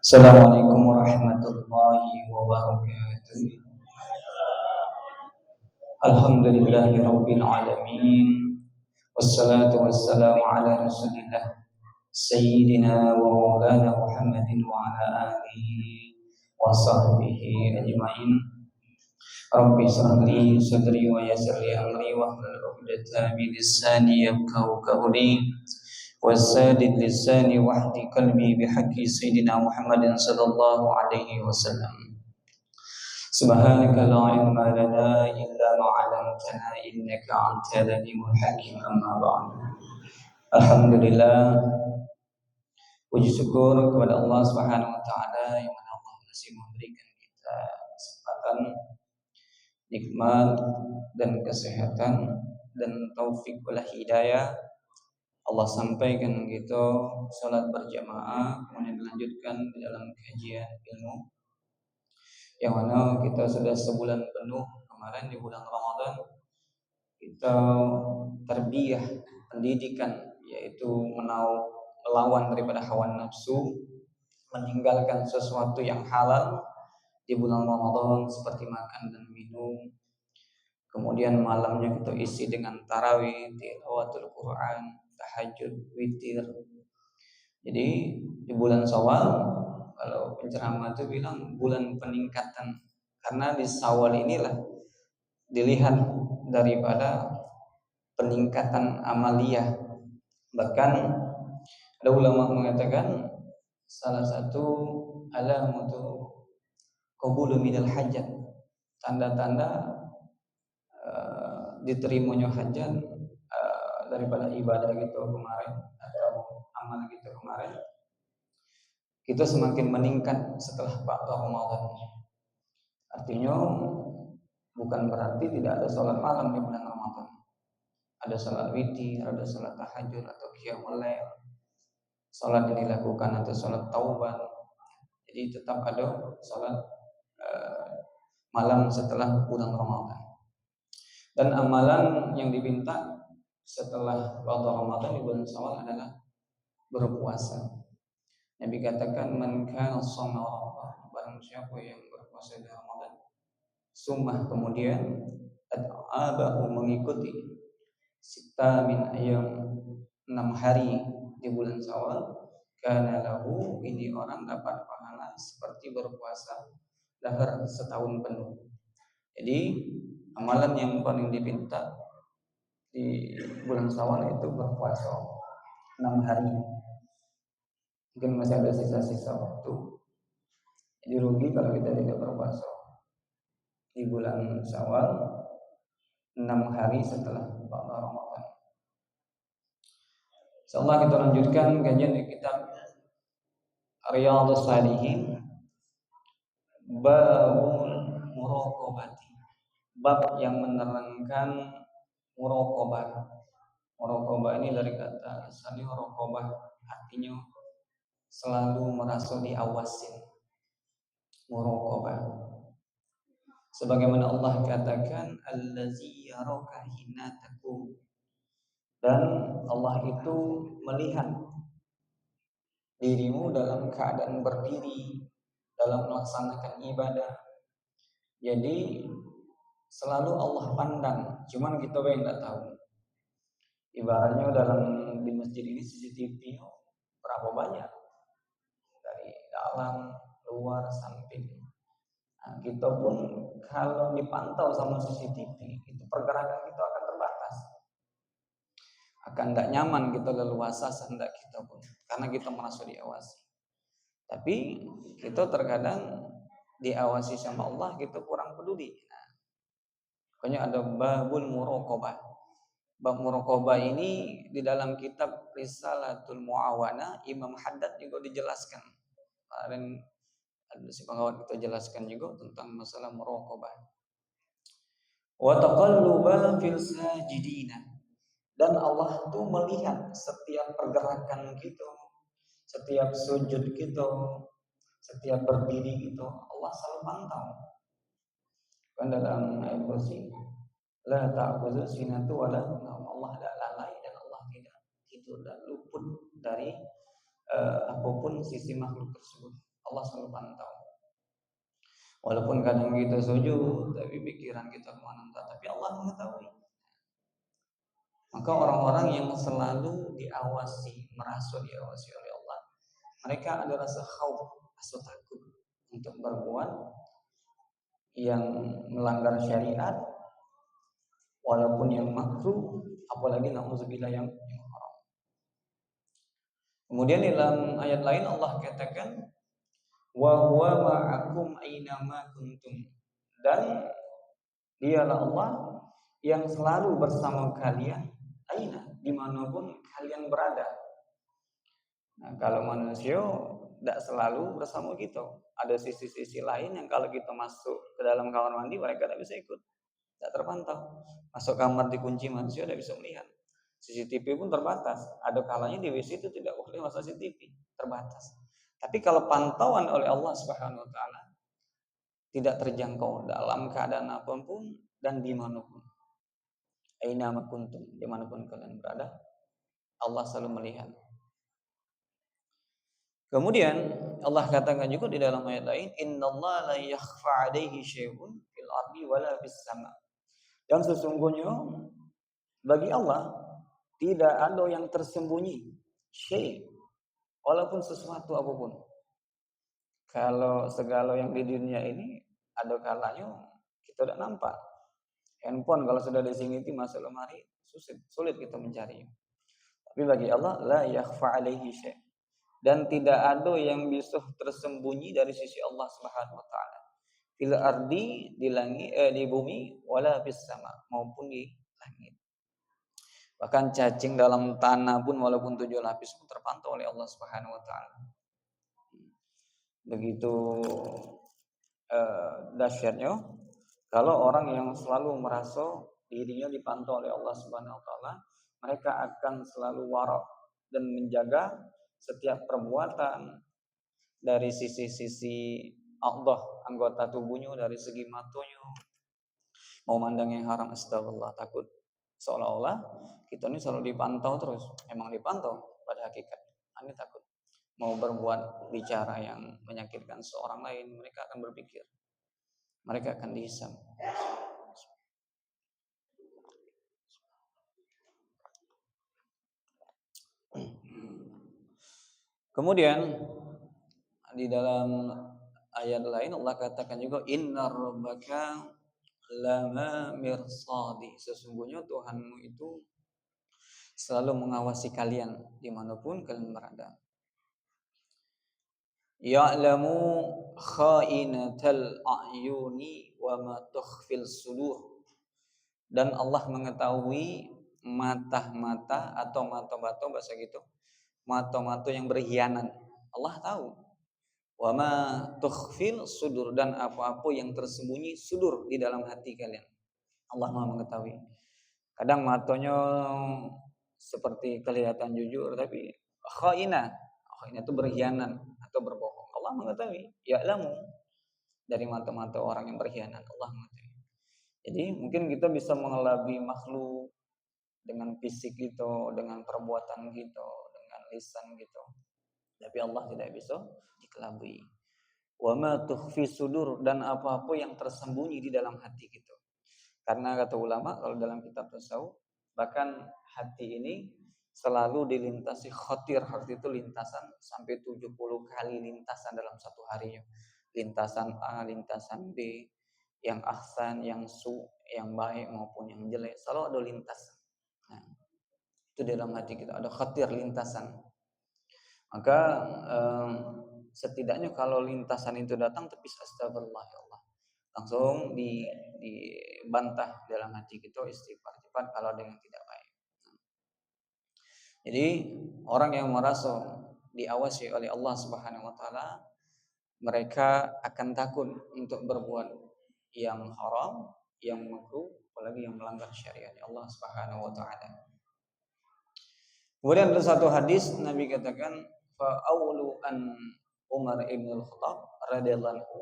Assalamualaikum warahmatullahi wabarakatuh. Alhamdulillahirabbil alamin. Wassalatu wassalamu ala Rasulillah sayyidina wa maulana Muhammadin wa ala alihi wa sahbihi ajmain. Rabbi shrah li sadri wa yassir li amri wahlul 'uqdatam min lisani yafqahu qawli. Wasadid lisani wahdi qalbi bihaqqi sayyidina Muhammadin sallallahu alaihi wasallam. Subhanaka la ilma lana illa ma 'allamtana innaka antal alimul hakim. Amma ba'd. Alhamdulillah, puji syukur kepada Allah Subhanahu wa taala yang mana Allah masih memberikan kita kesempatan, nikmat dan kesehatan dan taufik wal hidayah. Allah sampaikan gitu salat berjamaah, kemudian dilanjutkan di dalam kajian ilmu yang mana kita sudah sebulan penuh kemarin di bulan Ramadan kita tarbiyah pendidikan, yaitu melawan daripada hawa nafsu, meninggalkan sesuatu yang halal di bulan Ramadan seperti makan dan minum. Kemudian malamnya kita isi dengan tarawih, tilawatul Quran, tahajud, witir. Jadi di bulan Syawal, kalau penceramah itu bilang bulan peningkatan, karena di Syawal inilah dilihat daripada peningkatan amaliyah. Bahkan ada ulama mengatakan salah satu alamatu qabulu minal hajat, tanda-tanda diterimanya hajat daripada ibadah gitu kemarin atau amal gitu kemarin, kita semakin meningkat setelah Ramadan. Artinya bukan berarti tidak ada sholat malam di bulan Ramadan. Ada sholat witir, ada sholat tahajud atau qiyamul lail, sholat yang dilakukan atau sholat taubat. Jadi tetap ada sholat malam setelah bulan Ramadan. Dan amalan yang diminta setelah waktu Ramadan di bulan Syawal adalah berpuasa. Nabi katakan man kana shoma barang siapa yang berpuasa di Ramadan, sumah kemudian at'abahu mengikuti sita min ayam 6 hari di bulan Syawal, kana lahu, ini orang dapat pahala seperti berpuasa dahar setahun penuh. Jadi amalan yang paling dipinta di bulan Syawal itu berpuasa 6 hari. Mungkin masih ada sisa-sisa waktu. Jadi rugi kalau kita tidak berpuasa di bulan Syawal 6 hari setelah Ramadan. Insyaallah kita lanjutkan kajian di kitab Riyadhus Shalihin, babul muraqabati, bab yang menerangkan muraqabah. Muraqabah ini dari kata asalnya muraqabah, artinya selalu merasa diawasin. Muraqabah, sebagaimana Allah katakan allazi yaraka hina taqum, dan Allah itu melihat dirimu dalam keadaan berdiri dalam melaksanakan ibadah. Jadi selalu Allah pandang, cuman kita yang nggak tahu. Ibaratnya dalam di masjid ini CCTV berapa banyak, dari dalam, luar, samping. Nah, kita pun kalau dipantau sama CCTV, itu pergerakan kita akan terbatas, akan tidak nyaman kita leluasa hendak kita pun, karena kita merasa diawasi. Tapi kita terkadang diawasi sama Allah, kita kurang peduli. Nah, pokoknya ada babul muraqabah. Bab muraqabah ini di dalam kitab Risalatul Muawana Imam Haddad juga dijelaskan. Kemarin ada si pengawat kita jelaskan juga tentang masalah muraqabah. Wa taqalluba fil sajidina, dan Allah tuh melihat setiap pergerakan kita, setiap sujud kita, setiap berdiri kita, Allah selalu pantau. Kan dalam ayat kursi, la ta'khudhu sinatu wa la naum, Allah tidak lalai dan Allah tidak tidur dan luput dari apapun sisi makhluk tersebut. Allah selalu pantau. Walaupun kadang kita sujud, tapi pikiran kita kemana entah, tapi Allah mengetahui. Maka orang-orang yang selalu diawasi, merasa diawasi oleh Allah, mereka ada rasa khauf, rasa takut untuk berbuat yang melanggar syariat, walaupun yang makruh, apalagi na'udzubillah yang haram. Kemudian dalam ayat lain Allah katakan, wa huwa ma'akum ainama kuntum, dan dialah Allah yang selalu bersama kalian, aina, dimanapun kalian berada. Nah, kalau manusia tidak selalu bersama kita, ada sisi-sisi lain yang kalau kita masuk ke dalam kamar mandi mereka tidak bisa ikut, tidak terpantau. Masuk kamar dikunci manusia tidak bisa melihat. CCTV pun terbatas. Ada kalanya di WC itu tidak boleh masuk CCTV, terbatas. Tapi kalau pantauan oleh Allah Subhanahu Wa Taala tidak terjangkau dalam keadaan apapun dan dimanapun. Aina kuntum, dimanapun kalian berada, Allah selalu melihat. Kemudian Allah katakan juga di dalam ayat lain, innallaha la yakhfa 'alaihi syai'un fil ardi wala fis sama. Dan sesungguhnya bagi Allah tidak ada yang tersembunyi, syai', walaupun sesuatu apapun. Kalau segala yang di dunia ini ada kalanya kita tidak nampak. Handphone kalau sudah disingiti masuk lemari, sulit kita mencari. Tapi bagi Allah la yakhfa 'alaihi syai', dan tidak ada yang bisa tersembunyi dari sisi Allah Subhanahu wa taala. Fil ardi, di langit, di bumi, wala fis sama, maupun di langit. Bahkan cacing dalam tanah pun walaupun 7 lapis pun terpantau oleh Allah Subhanahu wa taala. Begitu dahsyatnya kalau orang yang selalu merasa dirinya dipantau oleh Allah Subhanahu wa taala, mereka akan selalu wara dan menjaga setiap perbuatan dari sisi-sisi Allah, anggota tubuhnya, dari segi matanya, mau mandang yang haram, astagfirullah, takut. Seolah-olah kita ini selalu dipantau terus. Emang dipantau pada hakikat. Ini takut. Mau berbuat bicara yang menyakitkan seorang lain, mereka akan berpikir. Mereka akan dihisab. Kemudian di dalam ayat lain Allah katakan juga, inna rabbaka lama mirsadi, sesungguhnya Tuhanmu itu selalu mengawasi kalian dimanapun kalian berada. Ya'lamu kha'inatal a'yuni wa ma tukhfil sudur, dan Allah mengetahui mata-mata atau mata-mata bahasa gitu, mata-mata yang berkhianat. Allah tahu. Wa ma tukhfil sudur, dan apa-apa yang tersembunyi sudur di dalam hati kalian. Allah Maha mengetahui. Kadang matanya seperti kelihatan jujur tapi khainah itu berkhianat atau berbohong. Allah mengetahui. Ya'lamu, dari mata-mata orang yang berkhianat, Allah mengetahui. Jadi mungkin kita bisa mengelabui makhluk dengan fisik gitu, dengan perbuatan gitu, dengan lisan gitu. Tapi Allah tidak bisa dikelabui. Wa ma tukhfi sudur, dan apa-apa yang tersembunyi di dalam hati kita. Karena kata ulama kalau dalam kitab tasawuf, bahkan hati ini selalu dilintasi khotir. Khotir itu lintasan sampai 70 kali lintasan dalam satu harinya. Lintasan A, lintasan B, yang ahsan, yang su, yang baik maupun yang jelek, selalu ada lintasan. Nah, itu dalam hati kita ada khotir, lintasan. Maka setidaknya kalau lintasan itu datang, tepis astagfirullah ya Allah, langsung dibantah dalam hati kita, istighfar cepat kalau ada yang tidak baik. Jadi orang yang merasa diawasi oleh Allah Subhanahu wa taala, mereka akan takut untuk berbuat yang haram, yang makruh, apalagi yang melanggar syariat Allah Subhanahu wa taala. Kemudian ada satu hadis Nabi katakan, fa awlu an Umar ibn al-Khattab radhiyallahu anhu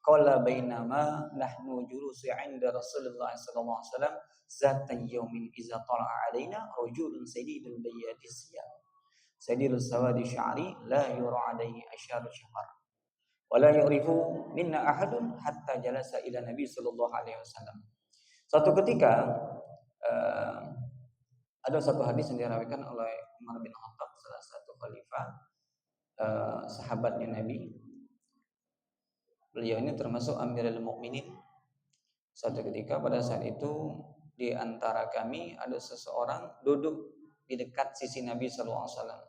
qala bainama nahnu julusi 'inda Rasulullah sallallahu alaihi wasallam zata yawmin iza tala'a alaina rajulun sadidul bayadi siyab sadidul sawadi sya'ri la yura 'alaihi asharu syahar Wala yu'rifu minna ahadun hatta jalasa ila Nabi sallallahu alaihi wasallam. Suatu ketika uh, ada satu hadis yang dirawikan oleh Umar bin Khattab, salah satu khalifah sahabatnya Nabi. Beliau ini termasuk Amirul Mukminin. Suatu ketika pada saat itu di antara kami ada seseorang duduk di dekat sisi Nabi sallallahu alaihi wasallam.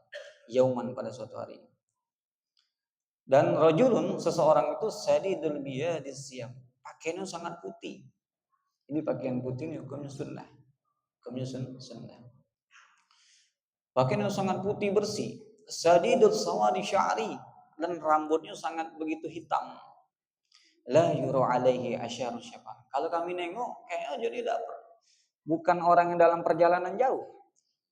Yauman, pada suatu hari. Dan rajulun, seseorang itu sadidul biyadis siyam, pakaiannya sangat putih. Ini pakaian putih ini hukumnya sunnah. Hukumnya sunnah. Pakaiannya sangat putih bersih. Sadidul sawadi sya'ri, dan rambutnya sangat begitu hitam. La yuru alaihi asyaru syafar. Kalau kami nengok kayaknya jadi bukan orang yang dalam perjalanan jauh.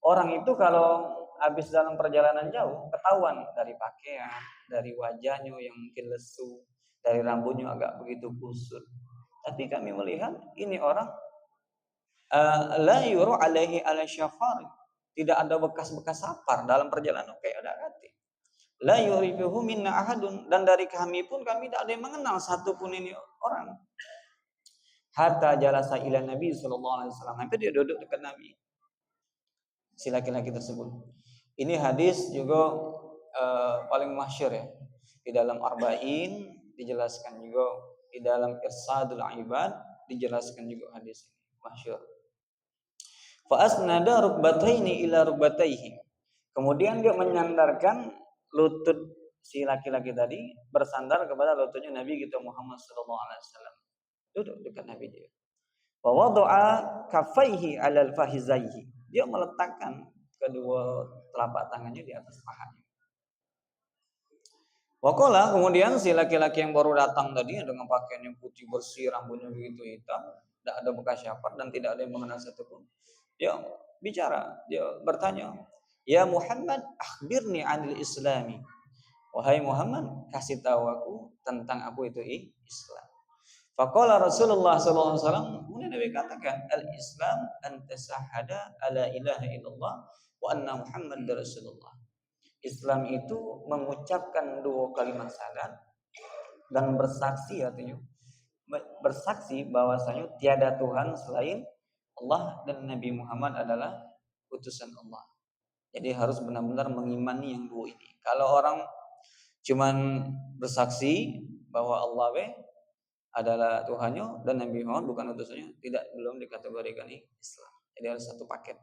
Orang itu kalau habis dalam perjalanan jauh ketahuan dari pakaian, dari wajahnya yang mungkin lesu, dari rambutnya agak begitu kusut. Tapi kami melihat ini orang la yuru alaihi ala syafar, tidak ada bekas-bekas safar dalam perjalanan, kayak ada hati. La yurifuhu minna ahadun, dan dari kami pun kami tidak ada yang mengenal satupun ini orang. Hatta jalasa ila Nabi sallallahu alaihi wasallam, sampai dia duduk dekat Nabi, si laki-laki tersebut. Ini hadis juga paling masyhur ya. Di dalam Arba'in dijelaskan juga, di dalam Irsadul Ibad dijelaskan juga hadis ini masyhur. Fa asnada rukbataini ila rukbataihi. Kemudian dia menyandarkan lutut si laki-laki tadi bersandar kepada lututnya Nabi kita Muhammad sallallahu alaihi wasallam. Duduk dekat Nabi dia. Wa wada'a kaffaihi 'alal fahizaihi. Dia meletakkan kedua telapak tangannya di atas pahanya. Waqala, kemudian si laki-laki yang baru datang tadi dengan pakaian yang putih bersih, rambutnya begitu hitam, tidak ada bekas syafar dan tidak ada yang mengenal satupun. Dia bicara, dia bertanya, "Ya Muhammad, akhbirni 'anil Islami." Wahai Muhammad, kasih tahu aku tentang apa itu Islam. Faqala Rasulullah sallallahu alaihi wasallam, kemudian Nabi katakan, "Al-Islam an tasahhada alla ilaha illallah wa anna Muhammadar Rasulullah." Islam itu mengucapkan dua kalimat syahadat dan bersaksi, artinya bersaksi bahwasanya tiada Tuhan selain Allah dan Nabi Muhammad adalah utusan Allah. Jadi harus benar-benar mengimani yang dua ini. Kalau orang cuman bersaksi bahwa Allah adalah Tuhannya dan Nabi Muhammad bukan utusannya, belum dikategorikan Islam. Jadi harus satu paket.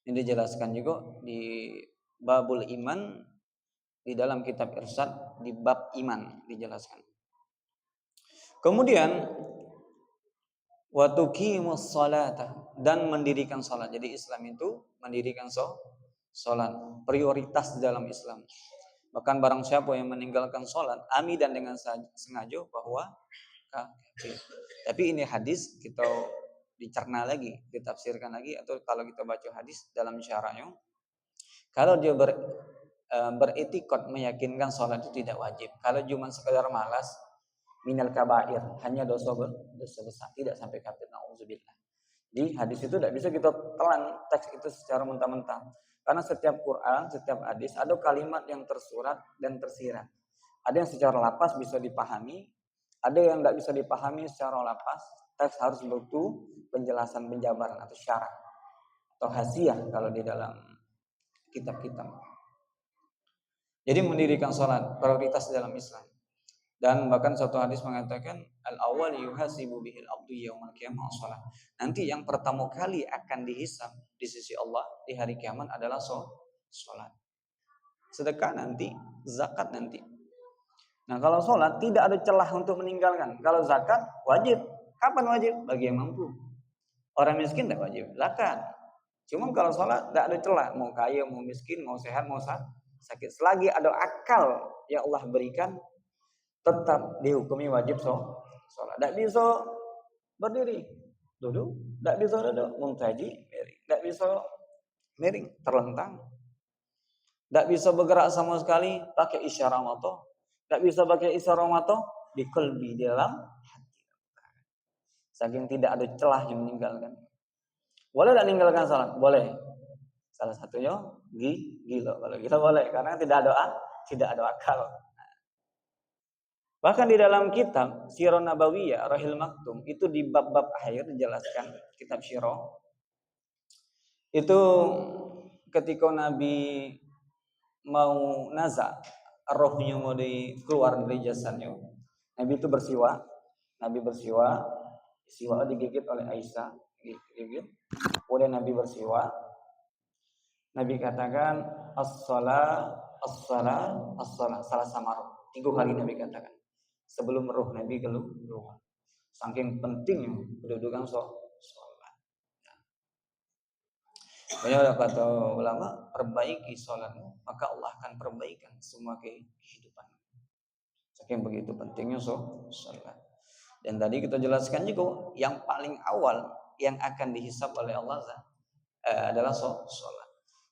Ini dijelaskan juga di Babul Iman, di dalam kitab Irsyad, di bab iman dijelaskan. Kemudian wa tuqimus sholata, dan mendirikan salat. Jadi Islam itu mendirikan salat, prioritas dalam Islam. Bahkan barang siapa yang meninggalkan salat amidan dengan sengaja bahwa kafir. Tapi ini hadis kita dicerna lagi, ditafsirkan lagi, atau kalau kita baca hadis dalam syarahnya, kalau dia beritikad meyakinkan sholat itu tidak wajib. Kalau cuma sekedar malas, minal kabair, hanya dosa besar, tidak sampai kafir. Nauzubillah. Di hadis itu tidak bisa kita telan teks itu secara mentah-mentah. Karena setiap Quran, setiap hadis ada kalimat yang tersurat dan tersirat. Ada yang secara lapas bisa dipahami, ada yang tidak bisa dipahami secara lapas. Teks harus butuh penjelasan penjabaran atau syarah atau hasiah kalau di dalam kitab-kitab. Jadi mendirikan sholat prioritas dalam Islam. Dan bahkan suatu hadis mengatakan al-awwal yuhasibu bihil abdu yaumal qiyamah sholat. Nanti yang pertama kali akan dihisab di sisi Allah di hari kiamat adalah sholat. Sedekah nanti, zakat nanti. Nah, kalau sholat tidak ada celah untuk meninggalkan. Kalau zakat wajib. Kapan wajib? Bagi yang mampu. Orang miskin tidak wajib zakat. Cuma kalau sholat tidak ada celah. Mau kaya, mau miskin, mau sehat, mau sakit. Selagi ada akal yang Allah berikan, tetap dihukumi wajib sholat. Tidak bisa berdiri, duduk. Tidak bisa duduk, muntaji, miring. Tidak bisa miring, terlentang. Tidak bisa bergerak sama sekali, pakai isyarat mata. Tidak bisa pakai isyarat mata di qalbi, di dalam hati. Saking tidak ada celah yang meninggalkan. Boleh tak meninggalkan salat? Boleh. Salah satunya gila. Kalau gila boleh, karena tidak ada akal. Bahkan di dalam kitab Sirah Nabawiyah Rahil Maktum itu di bab-bab akhir dijelaskan kitab Sirah itu ketika Nabi mau naza rohnya mau keluar dari jasadnya, Nabi itu bersiwa, siwa digigit oleh Aisyah, digigit. Kemudian Nabi bersiwa, Nabi katakan as-salah, as-salah, as-salah, salah samar. 3 kali Nabi katakan sebelum roh Nabi keluar. Saking pentingnya kedudukan sholat. Banyak kata ulama, perbaiki sholatmu, maka Allah akan perbaikan semua kehidupan. Saking begitu pentingnya sholat. Dan tadi kita jelaskan juga yang paling awal yang akan dihisab oleh Allah adalah sholat.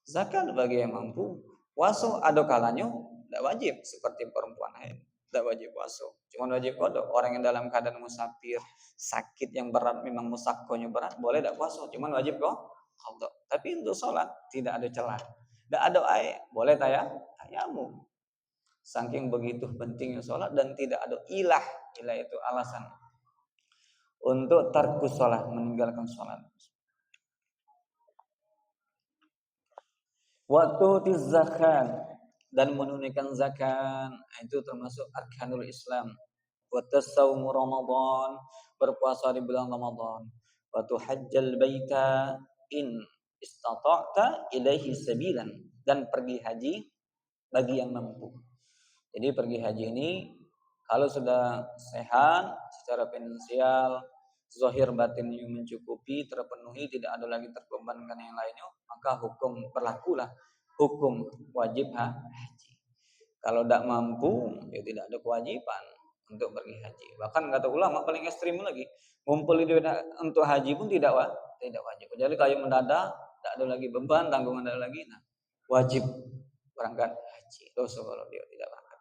Zakat bagi yang mampu, puasa ada kalanya tidak wajib seperti perempuan haid, tidak wajib puasa. Cuma wajib kodok. Orang yang dalam keadaan musafir, sakit yang berat, memang musakkonya berat, boleh tidak puasa. Cuma wajib kodok. Tapi untuk sholat tidak ada celah. Tidak ada air, boleh tayamum. Saking begitu pentingnya sholat dan tidak ada ilah itu alasan untuk tarkus sholat, meninggalkan sholat. Waktu zakat dan menunaikan zakat itu termasuk arkanul Islam. Waktu saum Ramadan, berpuasa di bulan Ramadan. Waktu hajjal baita in istata'ta ilaihi sabilan, dan pergi haji bagi yang mampu. Jadi pergi haji ini kalau sudah sehat secara finansial, zahir batinnya mencukupi, terpenuhi, tidak ada lagi terbebankan yang lainnya, maka hukum berlakulah hukum wajib haji. Kalau tidak mampu, ya tidak ada kewajiban untuk pergi haji. Bahkan kata ulama paling ekstrim lagi, ngumpul untuk haji pun tidak wajib. Jadi kalau mendadak, tidak ada lagi beban, tanggungan ada lagi, nah wajib berangkat haji. Dosa kalau dia tidak berangkat.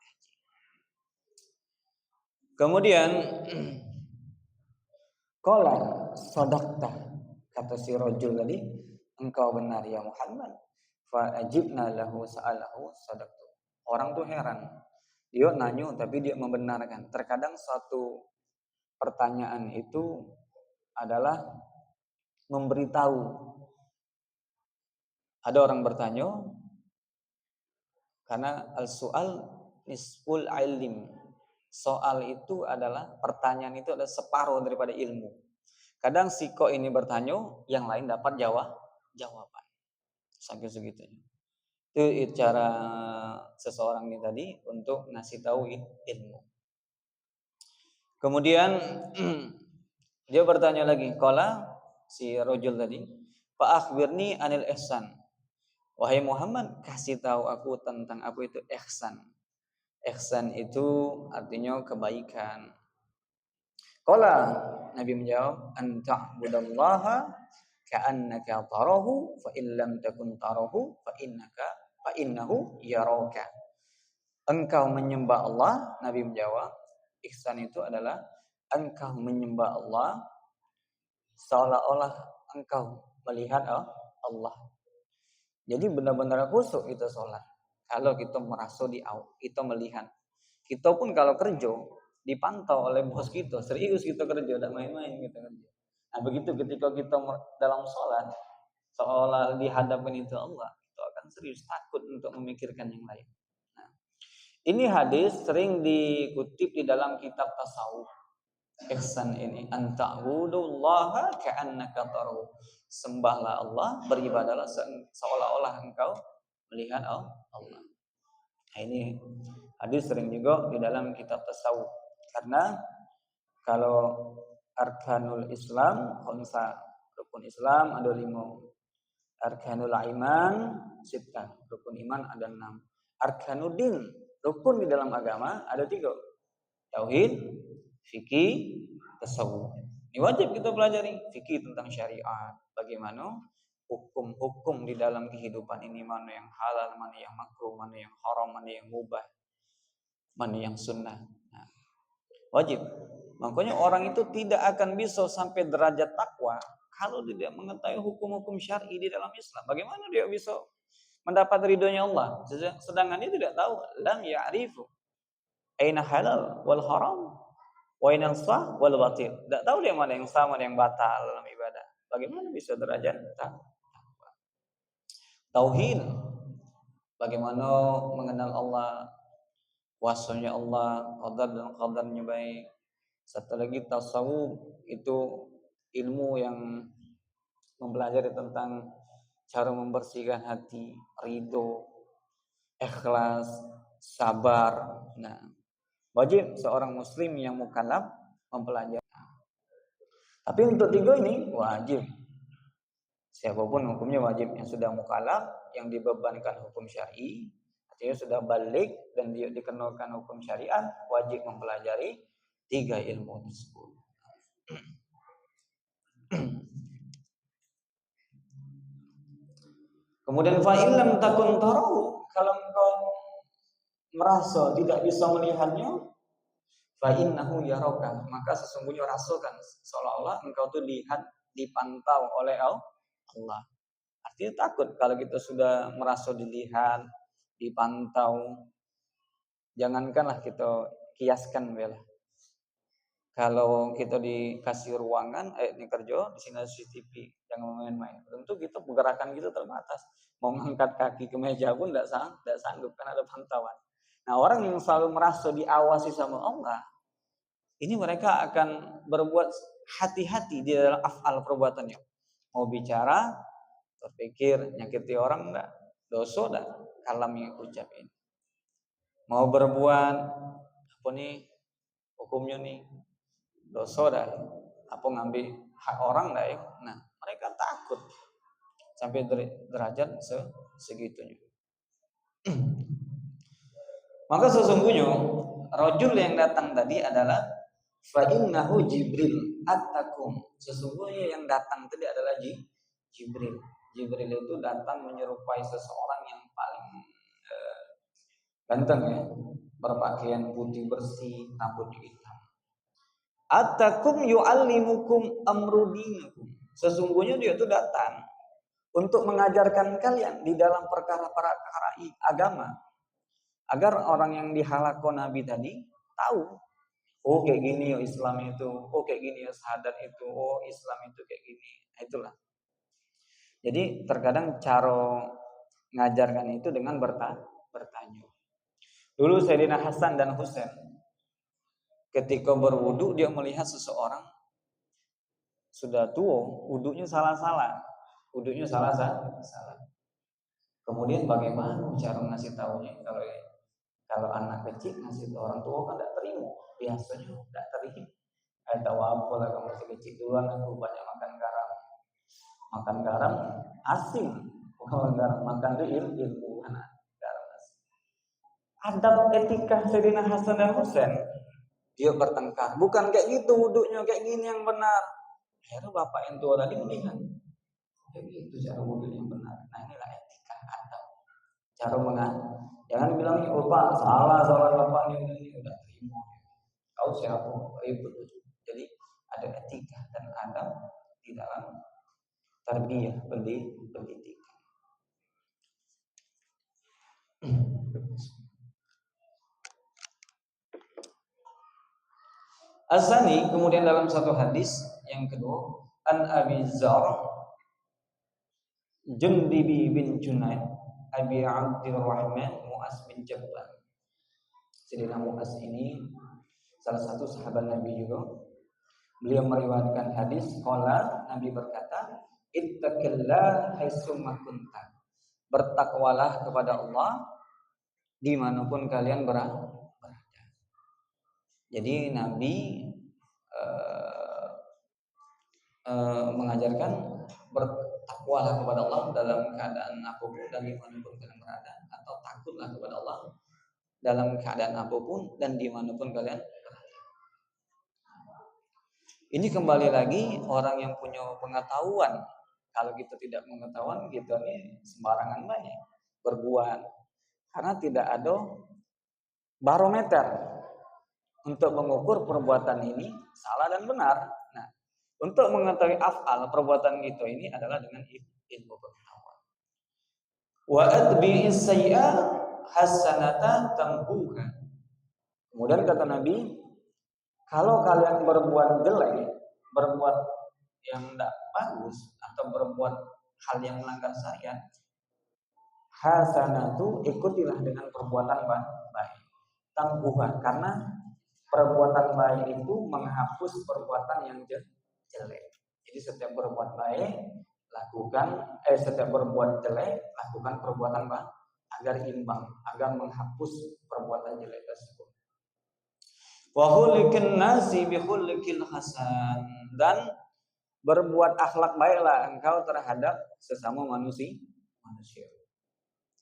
Kemudian qala sadaqta, kata si rajul tadi, engkau benar ya Muhammad. Fa ajibna lahu sa'alahu sadaqtu. Orang tuh heran. Dia nanya tapi dia membenarkan. Terkadang suatu pertanyaan itu adalah memberitahu. Ada orang bertanya karena al-su'al nisful ilm. Soal itu adalah, pertanyaan itu adalah separuh daripada ilmu. Kadang si kok ini bertanya, yang lain dapat jawaban. Sampai segitunya. Itu cara seseorang ini tadi untuk ngasih tahu ilmu. Kemudian dia bertanya lagi, qala si rajul tadi, fa akhbirni anil ihsan. Wahai Muhammad, kasih tahu aku tentang apa itu ihsan. Ihsan itu artinya kebaikan. Qala, Nabi menjawab, an ta'budallaha ka'annaka tarahu fa in lam takun tarahu fa innahu yaraka. Engkau menyembah Allah, Nabi menjawab, ihsan itu adalah engkau menyembah Allah seolah-olah engkau melihat Allah. Jadi benar-benar khusyuk itu sholat. Kalau kita merasa kita melihat. Kita pun kalau kerja dipantau oleh bos kita, serius kita kerja, tidak main-main kita kerja. Nah begitu ketika kita dalam sholat, seolah dihadapkan itu Allah, kita akan serius, takut untuk memikirkan yang lain. Nah, ini hadis sering dikutip di dalam kitab tasawuf. Ihsan ini, anta'budullaha ka'annaka tarahu. Sembahlah Allah, beribadahlah seolah-olah engkau melihat Allah. Nah, ini hadis sering juga di dalam kitab tasawuf. Karena kalau arkanul Islam, khamsa, rukun Islam ada 5. Arkanul iman, sittah, rukun iman ada 6. Arkanuddin, rukun di dalam agama ada 3. Tauhid, fikih, tasawuf. Ini wajib kita pelajari fikih tentang syariat. Bagaimana hukum-hukum di dalam kehidupan ini, mana yang halal, mana yang makruh, mana yang haram, mana yang mubah, mana yang sunnah. Nah, wajib. Makanya orang itu tidak akan bisa sampai derajat takwa kalau tidak mengetahui hukum-hukum syar'i di dalam Islam. Bagaimana dia bisa mendapat ridhonya Allah sedangkan dia tidak tahu, lam ya'rifu. Aina halal wal haram, wa aina sah wal batil. Tidak tahu dia mana yang sah, mana yang batal dalam ibadah. Bagaimana bisa derajat tauhid? Bagaimana mengenal Allah, kuasanya Allah, qadar dan qadarnya baik. Satu lagi tasawuf, itu ilmu yang mempelajari tentang cara membersihkan hati, ridho, ikhlas, sabar. Nah, wajib seorang muslim yang mukallaf mempelajari. Tapi untuk tiga ini wajib. Siapapun hukumnya wajib, yang sudah mukallaf, yang dibebankan hukum syar'i, artinya sudah balik dan dia dikenalkan hukum syariat, wajib mempelajari tiga ilmu tersebut. Kemudian fa'ilam takun tarahu, kalau engkau merasa tidak bisa melihatnya, fa'innahu yaraka, maka sesungguhnya rasakan seolah-olah engkau tuh lihat, dipantau oleh Allah. Artinya takut kalau kita sudah merasa dilihat, dipantau. Jangankanlah kita kiaskan bela. Kalau kita dikasih ruangan, ini kerja di sini CCTV, jangan main-main. Tentu kita pergerakan kita terbatas. Mau mengangkat kaki ke meja pun tidak sanggup karena ada pantauan. Nah, orang yang selalu merasa diawasi sama Allah, ini mereka akan berbuat hati-hati di dalam afal perbuatannya. Mau bicara, berpikir, nyakiti orang enggak, dosa enggak, kalam yang ucapin. Mau berbuat apa nih hukumnya nih, dosa dah, apa ngambil hak orang dah ya. Nah, mereka takut sampai derajat segitunya. Maka sesungguhnya rajul yang datang tadi adalah fa innahu Jibril atakum. Sesungguhnya yang datang tadi adalah Jibril. Jibril itu datang menyerupai seseorang yang paling ganteng ya, berpakaian putih bersih, rambutnya hitam. Atakum yu'allimukum amrudinakum. Sesungguhnya dia itu datang untuk mengajarkan kalian di dalam perkara-perkara agama, agar orang yang dihalakkan Nabi tadi tahu, oh kayak gini ya Islam itu, oh kayak gini ya syahadat itu, oh Islam itu kayak gini. Nah, itulah. Jadi terkadang cara mengajarkan itu dengan bertanya. Dulu Sayyidina Hasan dan Husain ketika berwudu, dia melihat seseorang sudah tua, wudunya salah-salah. Wudunya salah. Kemudian bagaimana cara ngasih tahunya? Kalau anak kecil ngasih tahu orang tua kan tidak terima. Biasanya tidak terima. Tahu apa lah, kamu masih kecil duluan, aku banyak makan garam. Makan garam asin. Kalau garam makan itu ilmu anak garam asin. Adab etika Sayyidina Hasan dan Husain, dia bertengkar. Bukan kayak gitu wuduknya, kayak gini yang benar. Akhirnya bapak yang tua tadi melihat, kayak gitu cara wudhu yang benar. Nah, inilah etika adab. Cara mengajar. Jangan bilang, oh Pak, salah bapak ini udah terima. Kau siapa? Ribut. Jadi ada etika dan adab di dalam tarbiyah, pendidikan. Asani, kemudian dalam satu hadis yang kedua, an Abi Zar Jundibi bin Junaid Abi Abdurrahman Mu'az bin Jabal. Sayyidina Mu'az ini salah satu sahabat Nabi juga. Beliau meriwayatkan hadis, qala, Nabi berkata, ittaqillah haitsumma kunta. Bertakwalah kepada Allah dimanapun kalian berada. Jadi Nabi mengajarkan bertakwalah kepada Allah dalam keadaan apapun dan dimanapun kalian berada, atau takutlah kepada Allah dalam keadaan apapun dan dimanapun kalian berada. Ini kembali lagi orang yang punya pengetahuan. Kalau kita tidak mengetahuan, kita ini sembarangan banyak berbuat, karena tidak ada barometer untuk mengukur perbuatan ini salah dan benar. Nah, untuk mengetahui afal perbuatan kita ini adalah dengan ilmu pengetahuan. Wa atbi'is sayyi'ah hasanata tamhuha. Kemudian kata Nabi, kalau kalian berbuat jelek, berbuat yang tidak bagus atau berbuat hal yang melanggar syariat, hasanatu ikutilah dengan perbuatan baik. Tangguhan, karena perbuatan baik itu menghapus perbuatan yang jelek. Jadi setiap berbuat baik setiap berbuat jelek lakukan perbuatan baik agar imbang, agar menghapus perbuatan jelek tersebut. Wa khuliqin nasi bi khuliqil hasan, dan berbuat akhlak baiklah engkau terhadap sesama manusia.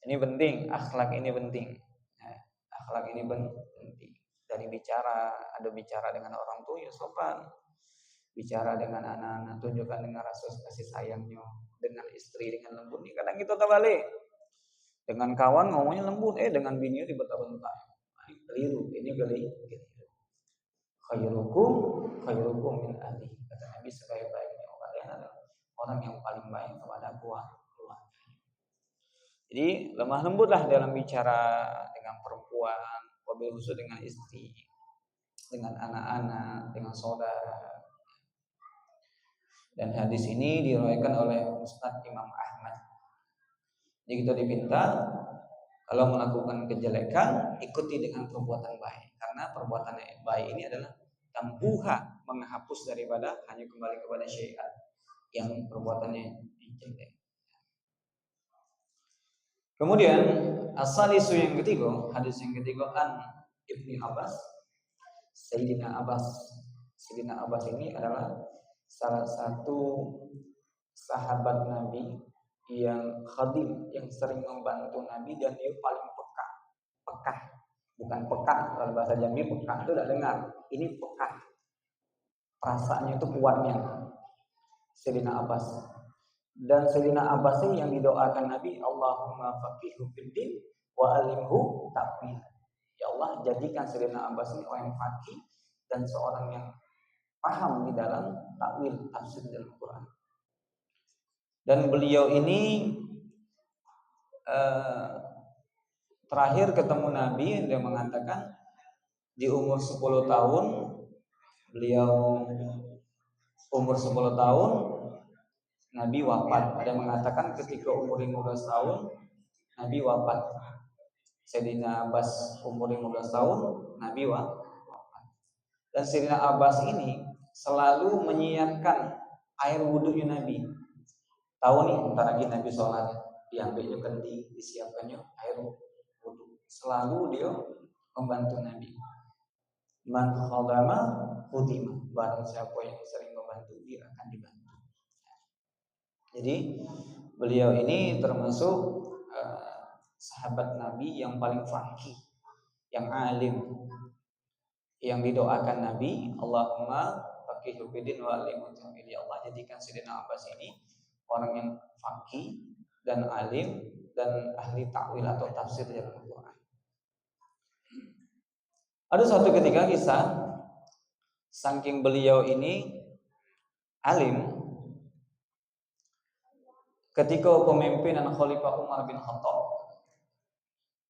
Ini penting, akhlak ini penting. Akhlak ini penting. Dari bicara, ada bicara dengan orang tua ya sopan. Bicara dengan anak-anak tunjukkan dengan rasa kasih sayangnya, dengan istri dengan lembut. Ini kadang kita terbalik. Dengan kawan ngomongnya lembut, dengan bini dibentak-bentak. Ini keliru, ini keliru. Khairukum min ahli. Kata Nabi, sebaik-baiknya kalian adalah orang yang paling baik kepada keluarga. Jadi lemah lembutlah dalam bicara dengan perempuan, wabil khusus dengan istri, dengan anak-anak, dengan saudara. Dan hadis ini diriwayatkan oleh Ustaz Imam Ahmad. Jadi kita diminta kalau melakukan kejelekan ikuti dengan perbuatan baik, karena perbuatan baik ini adalah tambuha, menghapus daripada hanya kembali kepada syai'at yang perbuatannya jelek. Kemudian as-salisu yang ketiga, hadis yang ketiga an Ibni Abbas, Sayyidina Abbas. Sayyidina Abbas ini adalah salah satu sahabat Nabi yang khadim, yang sering membantu Nabi, dan dia paling pekah, bukan peka. Kalau bahasa Jambi pekah itu tidak dengar, ini pekah, perasaannya itu kuatnya Sayyidina Abbas. Dan Sayyidina Abbas ini yang didoakan Nabi, Allahumma faqihu fiddin wa alimhu ta'wil. Ya Allah, jadikan Sayyidina Abbas ini orang yang faqih dan seorang yang paham di dalam takwil, tafsir dalam Quran. Dan beliau ini terakhir ketemu Nabi, dia mengatakan di umur 10 tahun, beliau umur 10 tahun Nabi wafat. Ada mengatakan ketika umur 15 tahun Nabi wafat. Sayyidina Abbas umur 15 tahun Nabi wafat. Dan Sayyidina Abbas ini selalu menyiapkan air wudhunya Nabi. Tahu nih, bentar lagi Nabi sholat, diambilnya kendi, disiapkannya air wudhu. Selalu dia membantu Nabi. Man khadama khudima, barang siapa yang sering membantu dia akan dibantu. Jadi beliau ini termasuk sahabat Nabi yang paling faqih, yang alim, yang didoakan Nabi, Allahumma faqihu fiddin wa alimhu ta'wil. Ya Allah, jadikan Sayyidina Abbas ini orang yang faqih dan alim dan ahli ta'wil atau tafsir dalam Al-Quran. Ada suatu ketika kisah, saking beliau ini alim, ketika pemimpinan Khalifah Umar bin Khattab.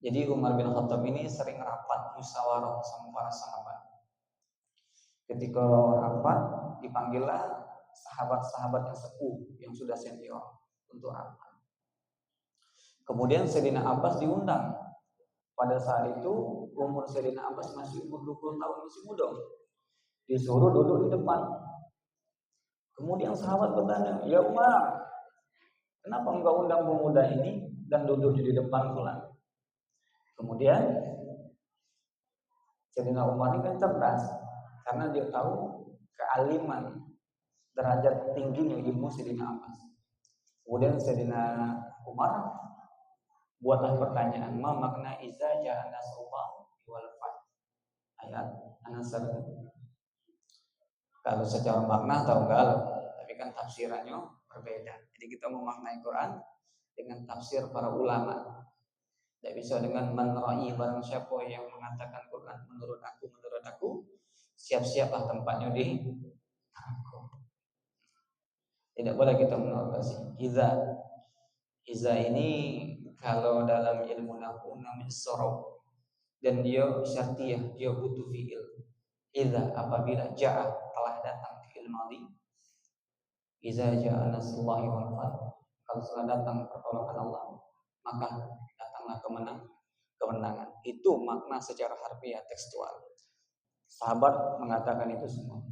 Jadi Umar bin Khattab ini sering rapat musyawarah sama para sahabat. Ketika rapat, dipanggillah sahabat-sahabat yang sepuh, yang sudah senior untuk rapat. Kemudian Sayyidina Abbas diundang. Pada saat itu umur Sayyidina Abbas masih umur 20 tahun, masih muda. Disuruh duduk di depan. Kemudian sahabat bertanya, "Ya Umar, kenapa engkau undang pemuda ini dan duduk di depan pula?" Kemudian Sayyidina Umar ini kan cerdas, karena dia tahu kealiman, derajat tingginya ilmu Sayyidina Abbas. Kemudian Sayyidina Umar buatlah pertanyaan, ma makna iza ja'a nasrullah wal fath. Ayat An-Nasr. Kalau secara makna tahu enggak, tapi kan tafsirannya berbeda. Jadi kita memaknai Quran dengan tafsir para ulama. Tidak bisa dengan menrai, barang siapa yang mengatakan Quran menurut aku, siap-siaplah tempatnya di aku. Tidak boleh kita menolak Iza ini kalau dalam ilmu nahwu namanya sorof. dan dia syartiyah, dia butuh fiil. Idza apabila jaa telah datang fiil madhi, idza jaa nasrullahi wal fath, kalau telah datang pertolongan Allah, maka datanglah kemenangan. Itu makna secara harfiah tekstual. Sahabat mengatakan itu semua.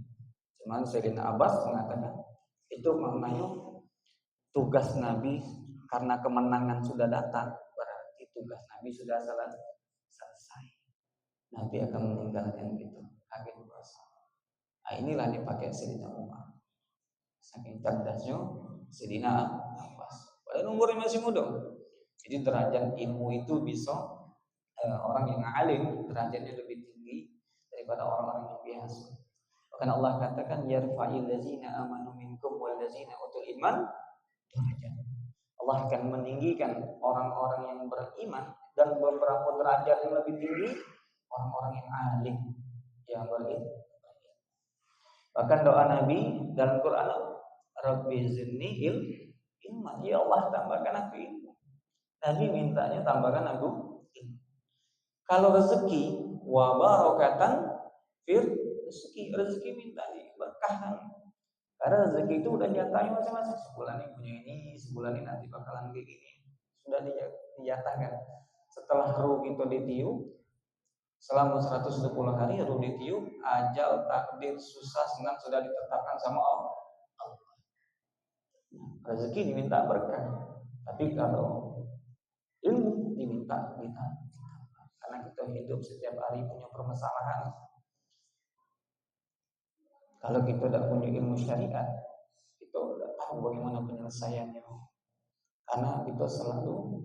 Cuman Sayyidina Abbas mengatakan itu maknanya tugas Nabi karena kemenangan sudah datang, berarti tugas Nabi sudah selesai. Nabi akan meninggalkan gitu. Akhir puasa. Nah, inilah dipakai Sayyidina Umar. Saking cerdasnya Sayyidina Abbas. Padahal umurnya masih muda. Jadi derajat ilmu itu bisa orang yang alim derajatnya lebih tinggi daripada orang-orang yang biasa. Bahkan Allah katakan yarfa'il ladzina amanu minkum wal ladzina utul iman derajat. Allah akan meninggikan orang-orang yang beriman dan beberapa derajat yang lebih tinggi orang-orang yang alim yang berilmu. Bahkan doa Nabi dalam Quran, Rabbi zidni ilma, ya Allah tambahkan aku ilmu. Nabi mintanya tambahkan aku ilmu. Kalau rezeki wa barakatan fir rezeki minta berkahan. Karena rezeki itu udah nyatanya masing-masing, sebulan ini punya ini, sebulan ini nanti bakalan kayak gini. Sudah dinyatakan. Setelah ruh itu ditiup, selama 120 hari ruh ditiup, ajal, takdir, susah, senang sudah ditetapkan sama Allah. Rezeki diminta berkah, tapi kalau ilmu diminta kita. Karena kita hidup setiap hari punya permasalahan. Kalau kita tidak punya ilmu syariat, kita tidak tahu bagaimana penyelesaiannya. Karena kita selalu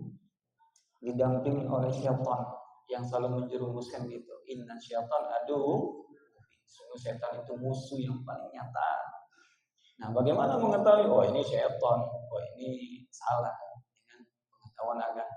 didampingi oleh syaitan yang selalu menjerumuskan gitu. Inna syaitan aduh, sungguh syaitan itu musuh yang paling nyata. Nah, bagaimana mengetahui oh ini syaitan, oh ini salah dengan pengetahuan agama?